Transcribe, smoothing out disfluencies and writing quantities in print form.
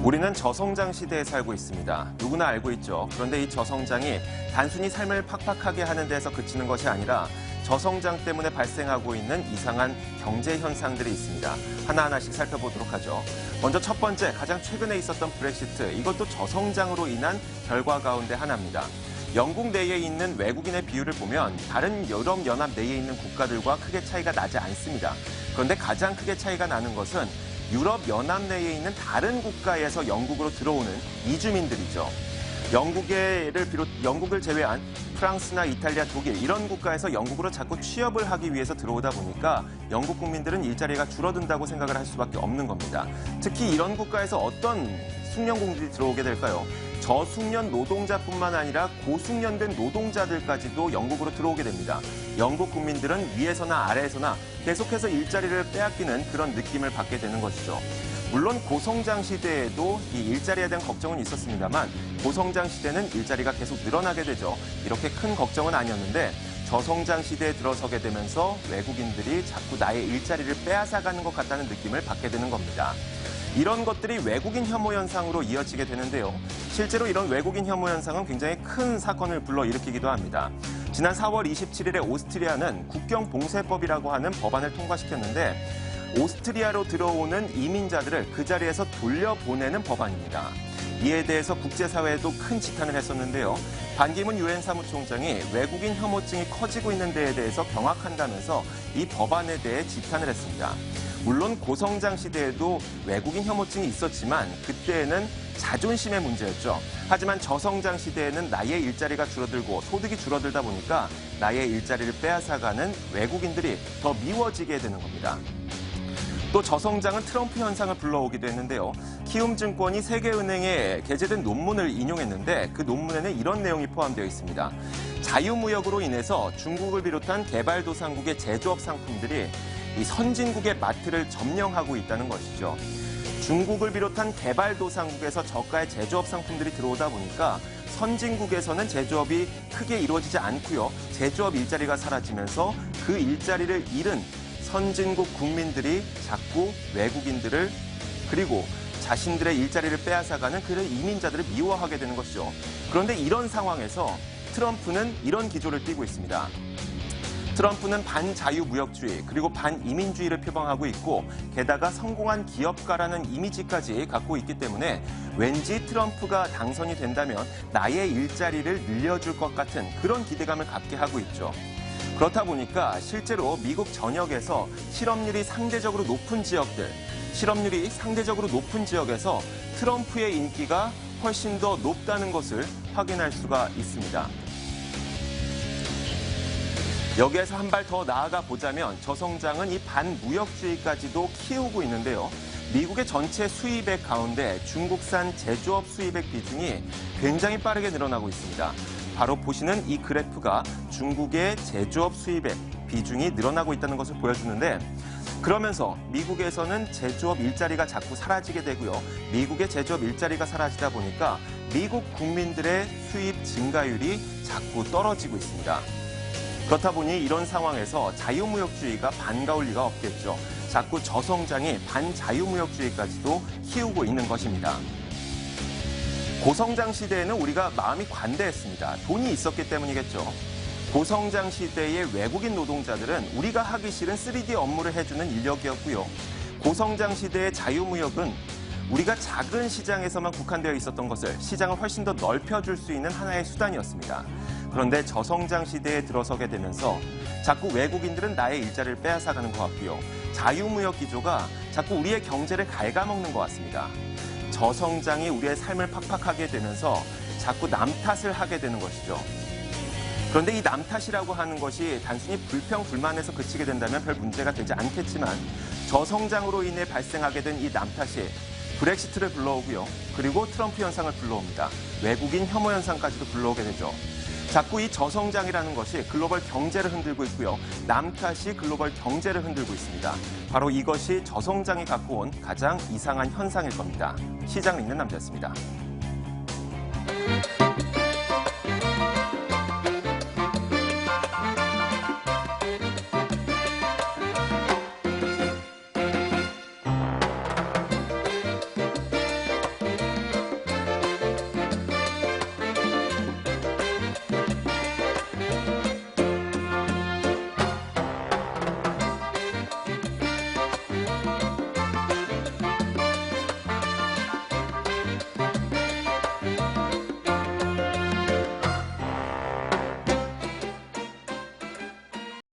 우리는 저성장 시대에 살고 있습니다. 누구나 알고 있죠. 그런데 이 저성장이 단순히 삶을 팍팍하게 하는 데서 그치는 것이 아니라 저성장 때문에 발생하고 있는 이상한 경제 현상들이 있습니다. 하나하나씩 살펴보도록 하죠. 먼저 첫 번째, 가장 최근에 있었던 브렉시트. 이것도 저성장으로 인한 결과 가운데 하나입니다. 영국 내에 있는 외국인의 비율을 보면 다른 유럽연합 내에 있는 국가들과 크게 차이가 나지 않습니다. 그런데 가장 크게 차이가 나는 것은 유럽연합 내에 있는 다른 국가에서 영국으로 들어오는 이주민들이죠. 영국을 제외한 프랑스나 이탈리아, 독일 이런 국가에서 영국으로 자꾸 취업을 하기 위해서 들어오다 보니까 영국 국민들은 일자리가 줄어든다고 생각을 할 수밖에 없는 겁니다. 특히 이런 국가에서 어떤 숙련공들이 들어오게 될까요? 저숙련 노동자뿐만 아니라 고숙련된 노동자들까지도 영국으로 들어오게 됩니다. 영국 국민들은 위에서나 아래에서나 계속해서 일자리를 빼앗기는 그런 느낌을 받게 되는 것이죠. 물론 고성장 시대에도 이 일자리에 대한 걱정은 있었습니다만 고성장 시대는 일자리가 계속 늘어나게 되죠. 이렇게 큰 걱정은 아니었는데 저성장 시대에 들어서게 되면서 외국인들이 자꾸 나의 일자리를 빼앗아가는 것 같다는 느낌을 받게 되는 겁니다. 이런 것들이 외국인 혐오 현상으로 이어지게 되는데요. 실제로 이런 외국인 혐오 현상은 굉장히 큰 사건을 불러일으키기도 합니다. 지난 4월 27일에 오스트리아는 국경봉쇄법이라고 하는 법안을 통과시켰는데 오스트리아로 들어오는 이민자들을 그 자리에서 돌려보내는 법안입니다. 이에 대해서 국제사회에도 큰 지탄을 했었는데요. 반기문 유엔 사무총장이 외국인 혐오증이 커지고 있는 데에 대해서 경악한다면서 이 법안에 대해 지탄을 했습니다. 물론 고성장 시대에도 외국인 혐오증이 있었지만 그때는 자존심의 문제였죠. 하지만 저성장 시대에는 나의 일자리가 줄어들고 소득이 줄어들다 보니까 나의 일자리를 빼앗아가는 외국인들이 더 미워지게 되는 겁니다. 또 저성장은 트럼프 현상을 불러오기도 했는데요. 키움증권이 세계은행에 게재된 논문을 인용했는데 그 논문에는 이런 내용이 포함되어 있습니다. 자유무역으로 인해서 중국을 비롯한 개발도상국의 제조업 상품들이 이 선진국의 마트를 점령하고 있다는 것이죠. 중국을 비롯한 개발도상국에서 저가의 제조업 상품들이 들어오다 보니까 선진국에서는 제조업이 크게 이루어지지 않고요. 제조업 일자리가 사라지면서 그 일자리를 잃은 선진국 국민들이 자꾸 외국인들을 그리고 자신들의 일자리를 빼앗아가는 그런 이민자들을 미워하게 되는 것이죠. 그런데 이런 상황에서 트럼프는 이런 기조를 띠고 있습니다. 트럼프는 반자유무역주의 그리고 반이민주의를 표방하고 있고 게다가 성공한 기업가라는 이미지까지 갖고 있기 때문에 왠지 트럼프가 당선이 된다면 나의 일자리를 늘려줄 것 같은 그런 기대감을 갖게 하고 있죠. 그렇다 보니까 실제로 미국 전역에서 실업률이 상대적으로 높은 지역에서 트럼프의 인기가 훨씬 더 높다는 것을 확인할 수가 있습니다. 여기에서 한 발 더 나아가 보자면 저성장은 이 반무역주의까지도 키우고 있는데요. 미국의 전체 수입액 가운데 중국산 제조업 수입액 비중이 굉장히 빠르게 늘어나고 있습니다. 바로 보시는 이 그래프가 중국의 제조업 수입액 비중이 늘어나고 있다는 것을 보여주는데 그러면서 미국에서는 제조업 일자리가 자꾸 사라지게 되고요. 미국의 제조업 일자리가 사라지다 보니까 미국 국민들의 수입 증가율이 자꾸 떨어지고 있습니다. 그렇다 보니 이런 상황에서 자유무역주의가 반가울 리가 없겠죠. 자꾸 저성장이 반자유무역주의까지도 키우고 있는 것입니다. 고성장 시대에는 우리가 마음이 관대했습니다. 돈이 있었기 때문이겠죠. 고성장 시대의 외국인 노동자들은 우리가 하기 싫은 3D 업무를 해주는 인력이었고요. 고성장 시대의 자유무역은 우리가 작은 시장에서만 국한되어 있었던 것을 시장을 훨씬 더 넓혀줄 수 있는 하나의 수단이었습니다. 그런데 저성장 시대에 들어서게 되면서 자꾸 외국인들은 나의 일자리를 빼앗아가는 것 같고요. 자유무역 기조가 자꾸 우리의 경제를 갉아먹는 것 같습니다. 저성장이 우리의 삶을 팍팍하게 되면서 자꾸 남 탓을 하게 되는 것이죠. 그런데 이 남 탓이라고 하는 것이 단순히 불평, 불만에서 그치게 된다면 별 문제가 되지 않겠지만 저성장으로 인해 발생하게 된 이 남 탓이 브렉시트를 불러오고요. 그리고 트럼프 현상을 불러옵니다. 외국인 혐오 현상까지도 불러오게 되죠. 자꾸 이 저성장이라는 것이 글로벌 경제를 흔들고 있고요. 남 탓이 글로벌 경제를 흔들고 있습니다. 바로 이것이 저성장이 갖고 온 가장 이상한 현상일 겁니다. 시장을 읽는 남자였습니다.